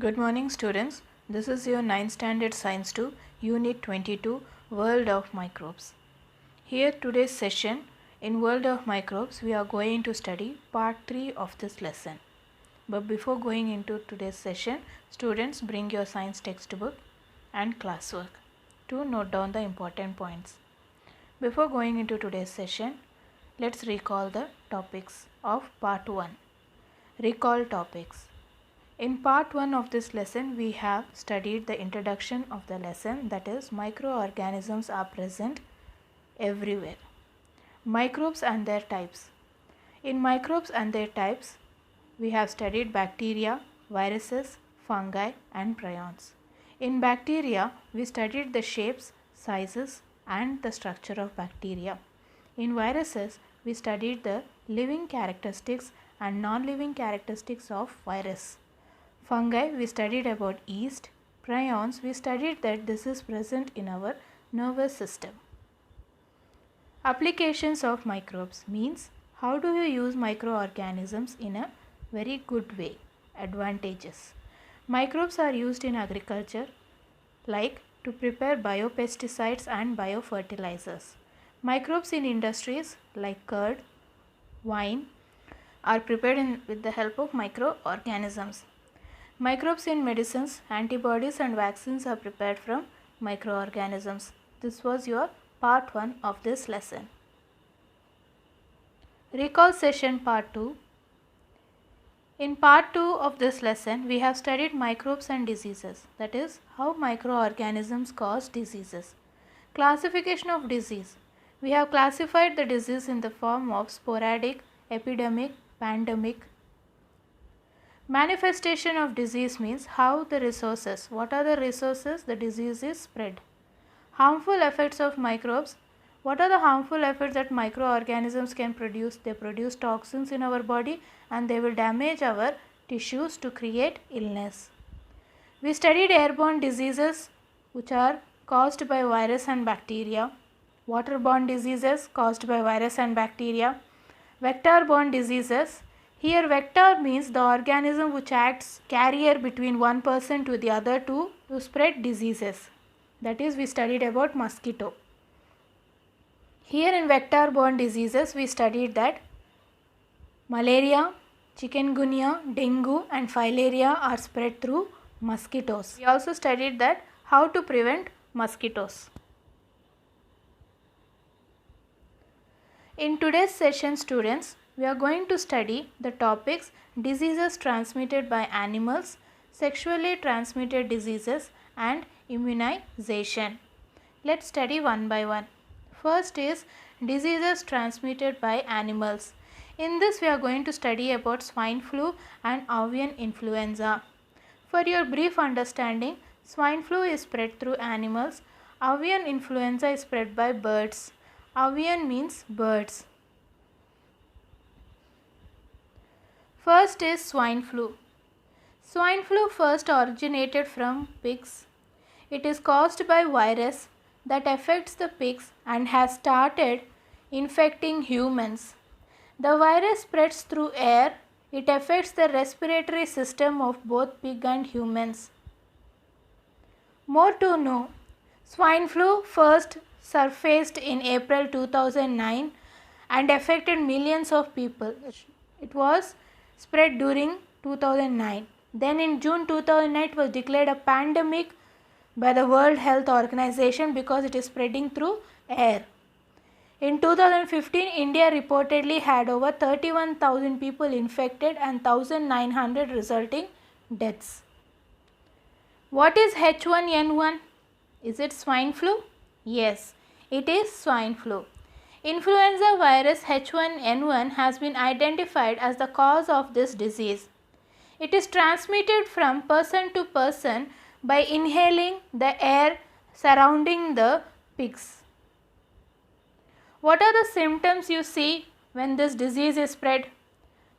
Good morning students. This is your 9th standard science 2 unit 22 world of microbes. Here today's session in world of microbes we are going to study part 3 of this lesson. But before going into today's session, students bring your science textbook and classwork to note down the important points. Before going into today's session, let's recall the topics of part 1. Recall topics. In part 1 of this lesson, we have studied the introduction of the lesson, that is, microorganisms are present everywhere. Microbes and their types. In microbes and their types, we have studied bacteria, viruses, fungi and prions. In bacteria, we studied the shapes, sizes and the structure of bacteria. In viruses, we studied the living characteristics and non-living characteristics of virus. Fungi, we studied about yeast. Prions, we studied that this is present in our nervous system. Applications of microbes means how do you use microorganisms in a very good way. Advantages. Microbes are used in agriculture like to prepare biopesticides and biofertilizers. Microbes in industries like curd, wine are prepared with the help of microorganisms. Microbes in medicines, antibodies and vaccines are prepared from microorganisms. This was your part 1 of this lesson. Recall session part 2. In part 2 of this lesson, we have studied microbes and diseases, that is, how microorganisms cause diseases. Classification of disease. We have classified the disease in the form of sporadic, epidemic, pandemic. Manifestation of disease means how the resources, what are the resources the disease is spread. Harmful effects of microbes. What are the harmful effects that microorganisms can produce? They produce toxins in our body and they will damage our tissues to create illness. We studied airborne diseases which are caused by virus and bacteria. Waterborne diseases caused by virus and bacteria. Vector-borne diseases. Here vector means the organism which acts carrier between one person to the other to spread diseases. That is, we studied about mosquito. Here in vector-borne diseases we studied that malaria, chikungunya, dengue and filaria are spread through mosquitoes. We also studied that how to prevent mosquitoes. In today's session, students, we are going to study the topics diseases transmitted by animals, sexually transmitted diseases and immunization. Let's study one by one. First is diseases transmitted by animals. In this we are going to study about swine flu and avian influenza. For your brief understanding, swine flu is spread through animals, avian influenza is spread by birds. Avian means birds. First is swine flu. Swine flu first originated from pigs. It is caused by virus that affects the pigs and has started infecting humans. The virus spreads through air. It affects the respiratory system of both pig and humans. More to know. Swine flu first surfaced in April 2009 and affected millions of people. It was spread during 2009. Then in June 2009 it was declared a pandemic by the World Health Organization because it is spreading through air. In 2015, India reportedly had over 31,000 people infected and 1,900 resulting deaths. What is H1N1? Is it swine flu? Yes, it is swine flu. Influenza virus H1N1 has been identified as the cause of this disease. It is transmitted from person to person by inhaling the air surrounding the pigs. What are the symptoms you see when this disease is spread?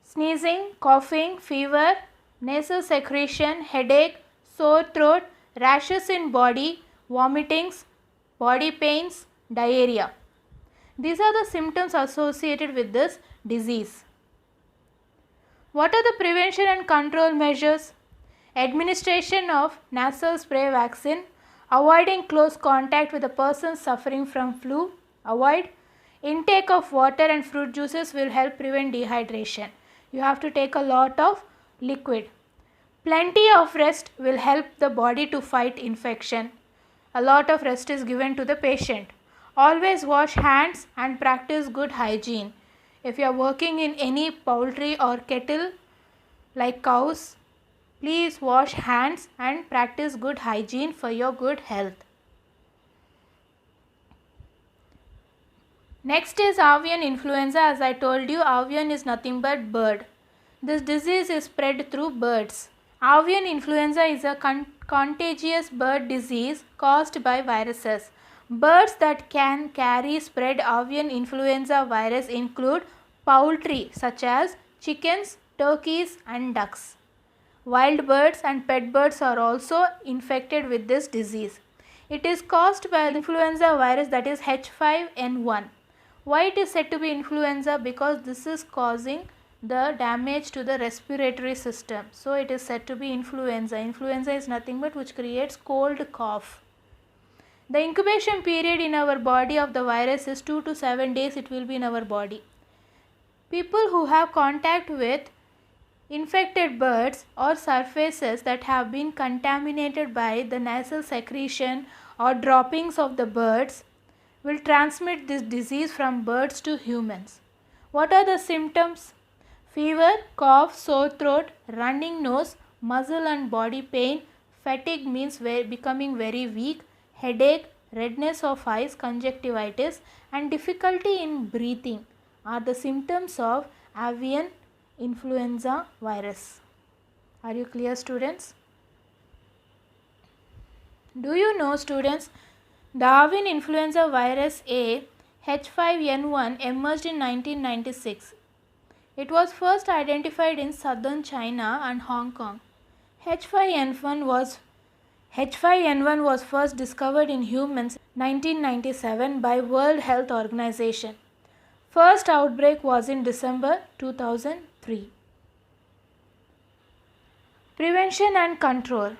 Sneezing, coughing, fever, nasal secretion, headache, sore throat, rashes in body, vomitings, body pains, diarrhea. These are the symptoms associated with this disease. What are the prevention and control measures? Administration of nasal spray vaccine. Avoiding close contact with a person suffering from flu. Avoid. Intake of water and fruit juices will help prevent dehydration. You have to take a lot of liquid. Plenty of rest will help the body to fight infection. A lot of rest is given to the patient. Always wash hands and practice good hygiene. If you are working in any poultry or kettle like cows, please wash hands and practice good hygiene for your good health. Next is avian influenza. As I told you, avian is nothing but bird. This disease is spread through birds. Avian influenza is a contagious bird disease caused by viruses. Birds that can carry spread avian influenza virus include poultry such as chickens, turkeys and ducks. Wild birds and pet birds are also infected with this disease. It is caused by the influenza virus, that is H5N1. Why it is said to be influenza? Because this is causing the damage to the respiratory system. So it is said to be influenza. Influenza is nothing but which creates cold cough. The incubation period in our body of the virus is 2 to 7 days it will be in our body. People who have contact with infected birds or surfaces that have been contaminated by the nasal secretion or droppings of the birds will transmit this disease from birds to humans. What are the symptoms? Fever, cough, sore throat, running nose, muscle and body pain, fatigue means becoming very weak, headache, redness of eyes, conjunctivitis and difficulty in breathing are the symptoms of avian influenza virus. Are you clear, students? Do you know, students, the avian influenza virus A H5N1 emerged in 1996. It was first identified in southern China and Hong Kong. H5N1 was first discovered in humans 1997 by World Health Organization. First outbreak was in December 2003. Prevention and control.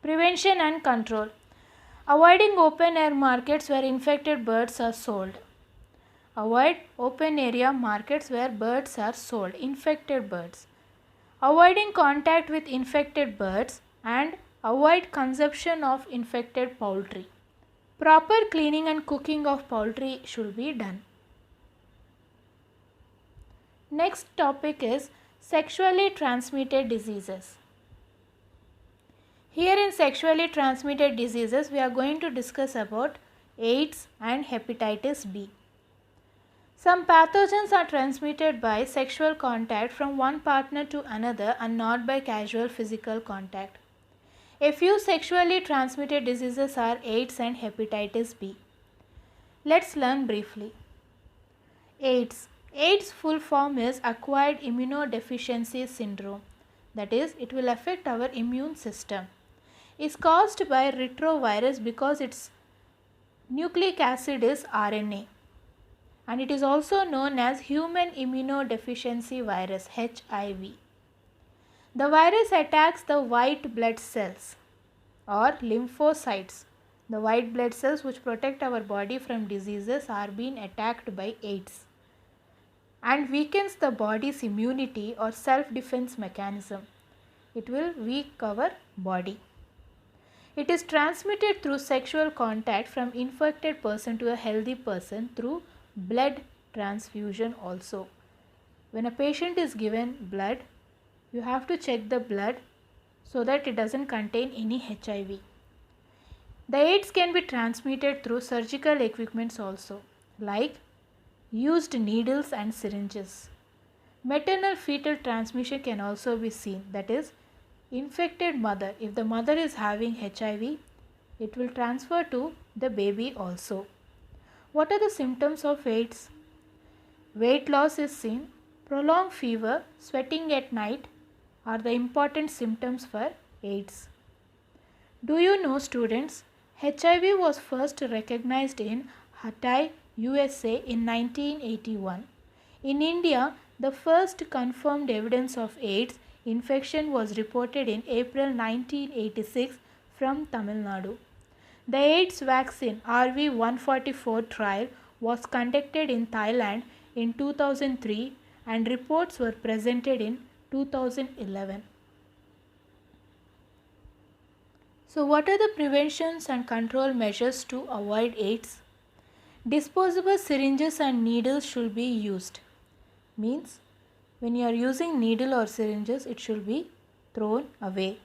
Prevention and control. Avoiding open air markets where infected birds are sold. Avoid open area markets where birds are sold, infected birds. Avoiding contact with infected birds and avoid consumption of infected poultry. Proper cleaning and cooking of poultry should be done. Next topic is sexually transmitted diseases. Here in sexually transmitted diseases, we are going to discuss about AIDS and hepatitis B. Some pathogens are transmitted by sexual contact from one partner to another and not by casual physical contact. A few sexually transmitted diseases are AIDS and hepatitis B. Let's learn briefly. AIDS. AIDS full form is acquired immunodeficiency syndrome. That is, it will affect our immune system. It's caused by retrovirus because its nucleic acid is RNA. And it is also known as human immunodeficiency virus, HIV. The virus attacks the white blood cells or lymphocytes. The white blood cells which protect our body from diseases are being attacked by AIDS and weakens the body's immunity or self-defense mechanism. It will weaken our body. It is transmitted through sexual contact from infected person to a healthy person through blood transfusion also. When a patient is given blood, you have to check the blood so that it doesn't contain any HIV. The AIDS can be transmitted through surgical equipments also, like used needles and syringes. Maternal fetal transmission can also be seen, that is, infected mother. If the mother is having HIV, it will transfer to the baby also. What are the symptoms of AIDS? Weight loss is seen. Prolonged fever, sweating at night are the important symptoms for AIDS. Do you know, students, HIV was first recognized in Hatay, USA in 1981. In India, the first confirmed evidence of AIDS infection was reported in April 1986 from Tamil Nadu. The AIDS vaccine RV144 trial was conducted in Thailand in 2003 and reports were presented in 2011. So what are the preventions and control measures to avoid AIDS? Disposable syringes and needles should be used. Means when you are using needle or syringes, it should be thrown away.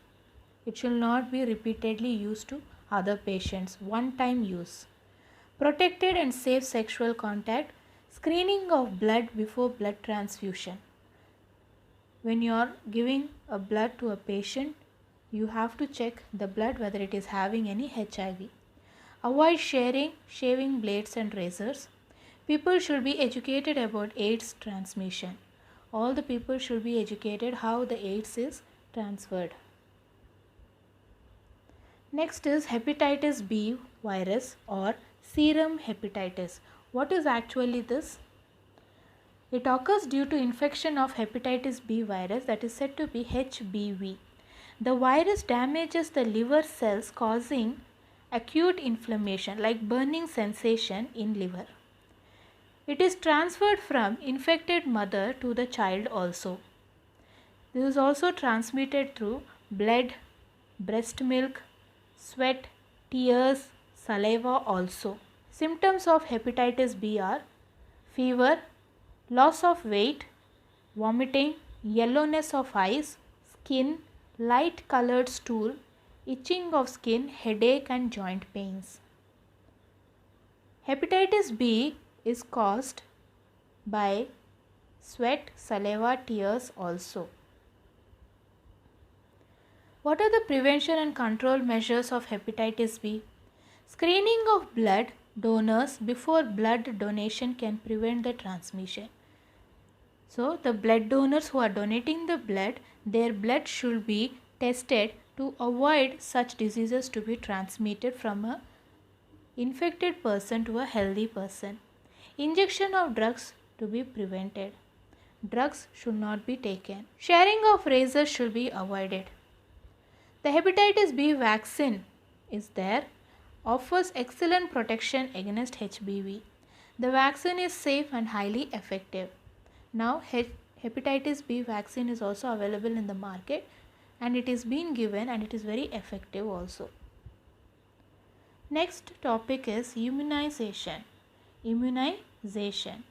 It should not be repeatedly used to other patients. One time use. Protected and safe sexual contact. Screening of blood before blood transfusion. When you are giving a blood to a patient, you have to check the blood whether it is having any HIV. Avoid sharing shaving blades and razors. People should be educated about AIDS transmission. All the people should be educated how the AIDS is transferred. Next is hepatitis B virus or serum hepatitis. What is actually this? It occurs due to infection of hepatitis B virus, that is said to be HBV. The virus damages the liver cells, causing acute inflammation like burning sensation in liver. It is transferred from infected mother to the child also. This is also transmitted through blood, breast milk, sweat, tears, saliva also. Symptoms of hepatitis B are fever, loss of weight, vomiting, yellowness of eyes, skin, light colored stool, itching of skin, headache and joint pains. Hepatitis B is caused by sweat, saliva, tears also. What are the prevention and control measures of hepatitis B? Screening of blood donors before blood donation can prevent the transmission. So, the blood donors who are donating the blood, their blood should be tested to avoid such diseases to be transmitted from a infected person to a healthy person. Injection of drugs to be prevented. Drugs should not be taken. Sharing of razors should be avoided. The hepatitis B vaccine is there, offers excellent protection against HBV. The vaccine is safe and highly effective. Now, hepatitis B vaccine is also available in the market and it is being given and it is very effective also. Next topic is immunization. Immunization.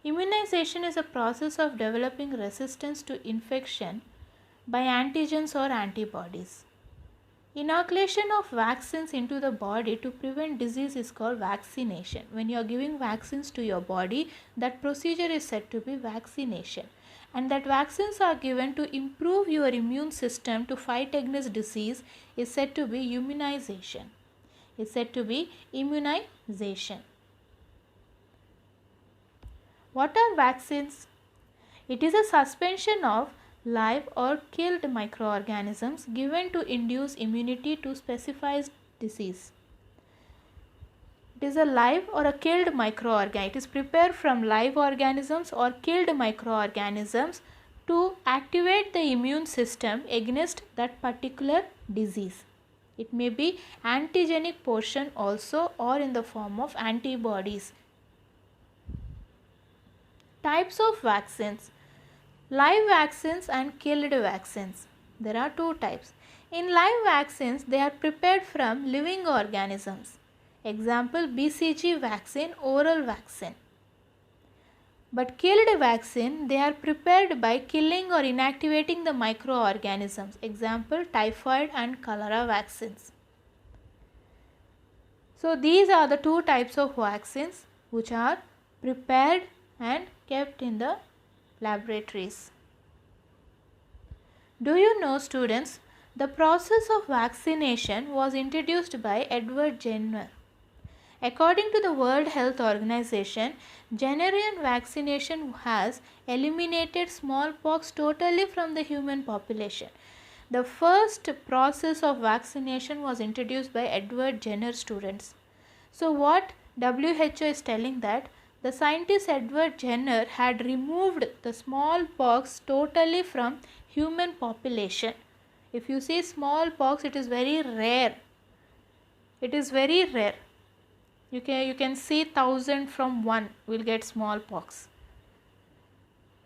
Immunization is a process of developing resistance to infection by antigens or antibodies. Inoculation of vaccines into the body to prevent disease is called vaccination. When you are giving vaccines to your body, that procedure is said to be vaccination. And that vaccines are given to improve your immune system to fight against disease is said to be immunization. Is said to be immunization. What are vaccines? It is a suspension of live or killed microorganisms given to induce immunity to specified disease. It is a live or a killed microorganism. It is prepared from live organisms or killed microorganisms to activate the immune system against that particular disease. It may be antigenic portion also or in the form of antibodies. Types of vaccines. Live vaccines and killed vaccines. There are two types. In live vaccines, they are prepared from living organisms. Example, BCG vaccine, oral vaccine. But killed vaccine, they are prepared by killing or inactivating the microorganisms. Example, typhoid and cholera vaccines. So, these are the two types of vaccines which are prepared and kept in the laboratories. Do you know, students, the process of vaccination was introduced by Edward Jenner. According to the World Health Organization, Jennerian vaccination has eliminated smallpox totally from the human population. The first process of vaccination was introduced by Edward Jenner students. So what WHO is telling that the scientist Edward Jenner had removed the smallpox totally from human population. If you see smallpox, it is very rare. It is very rare. You can see 1,000 from one will get smallpox.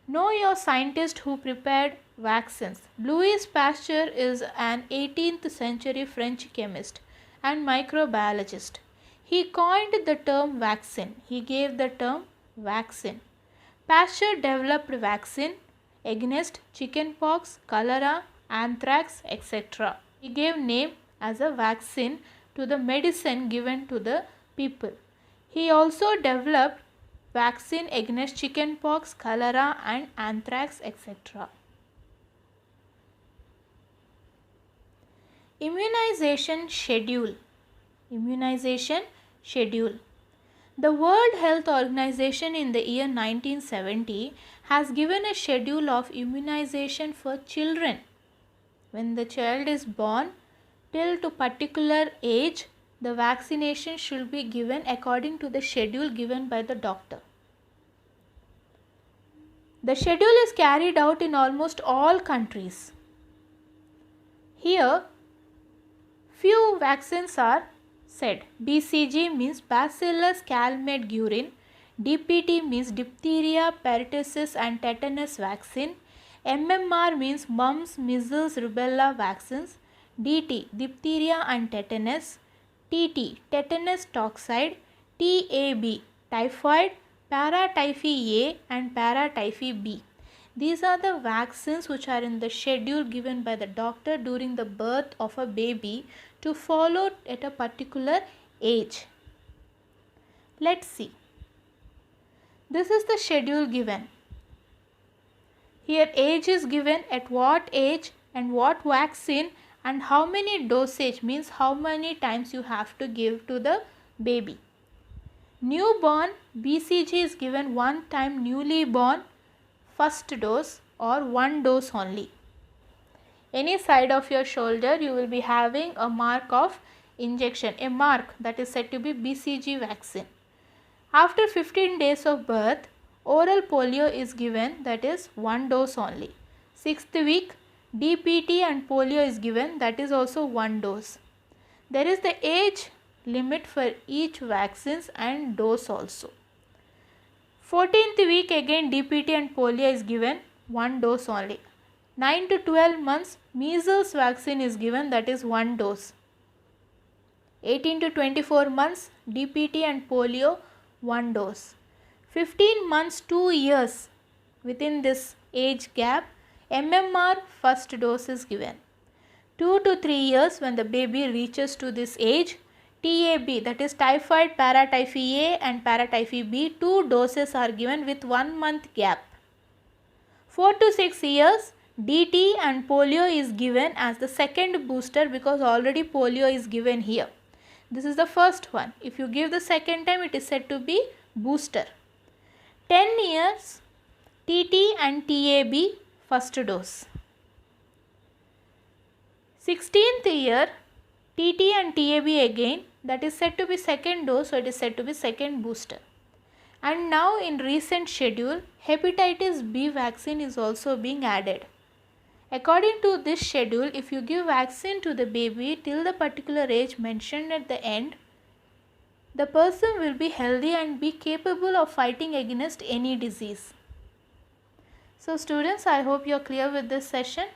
Know your scientist who prepared vaccines. Louis Pasteur is an 18th century French chemist and microbiologist. He coined the term vaccine. He gave the term vaccine. Pasteur developed vaccine against chickenpox, cholera, anthrax, etc. He gave name as a vaccine to the medicine given to the people. He also developed vaccine against chickenpox, cholera and anthrax, etc. Immunization schedule. Immunization schedule. The World Health Organization in the year 1970 has given a schedule of immunization for children. When the child is born, till to particular age, the vaccination should be given according to the schedule given by the doctor. The schedule is carried out in almost all countries. Here, few vaccines are said. BCG means Bacillus calmette-guerin, DPT means diphtheria, pertussis and tetanus vaccine, MMR means mumps, measles, rubella vaccines, DT diphtheria and tetanus, TT tetanus toxoid, TAB typhoid, paratyphi A and paratyphi B. These are the vaccines which are in the schedule given by the doctor during the birth of a baby to follow at a particular age. Let's see. This is the schedule given. Here age is given, at what age and what vaccine and how many dosage, means how many times you have to give to the baby. Newborn, BCG is given one time, newly born first dose or one dose only. Any side of your shoulder you will be having a mark of injection, a mark that is said to be BCG vaccine. After 15 days of birth, oral polio is given, that is one dose only. 6th week, DPT and polio is given, that is also one dose. There is the age limit for each vaccines and dose also. 14th week again DPT and polio is given, one dose only. 9 to 12 months measles vaccine is given, that is one dose. 18 to 24 months DPT and polio, one dose. 15 months 2 years, within this age gap, MMR first dose is given. 2 to 3 years, when the baby reaches to this age, TAB, that is typhoid, paratyphi A and paratyphi B, 2 doses are given with 1 month gap. 4 to 6 years, DT and polio is given as the second booster, because already polio is given here. This is the first one. If you give the second time, it is said to be booster. 10 years, TT and TAB first dose. 16th year, TT and TAB again, that is said to be second dose, so it is said to be second booster. And now in recent schedule, hepatitis B vaccine is also being added. According to this schedule, if you give vaccine to the baby till the particular age mentioned at the end, the person will be healthy and be capable of fighting against any disease. So students, I hope you are clear with this session.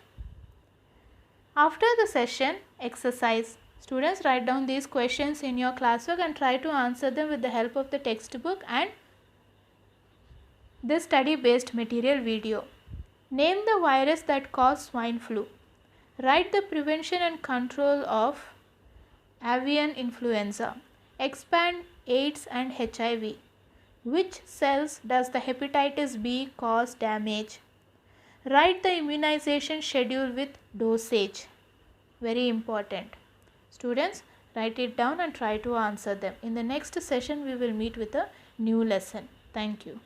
After the session, exercise. Students, write down these questions in your classwork and try to answer them with the help of the textbook and this study based material video. Name the virus that caused swine flu. Write the prevention and control of avian influenza. Expand AIDS and HIV. Which cells does the hepatitis B cause damage? Write the immunization schedule with dosage. Very important. Students, write it down and try to answer them. In the next session, we will meet with a new lesson. Thank you.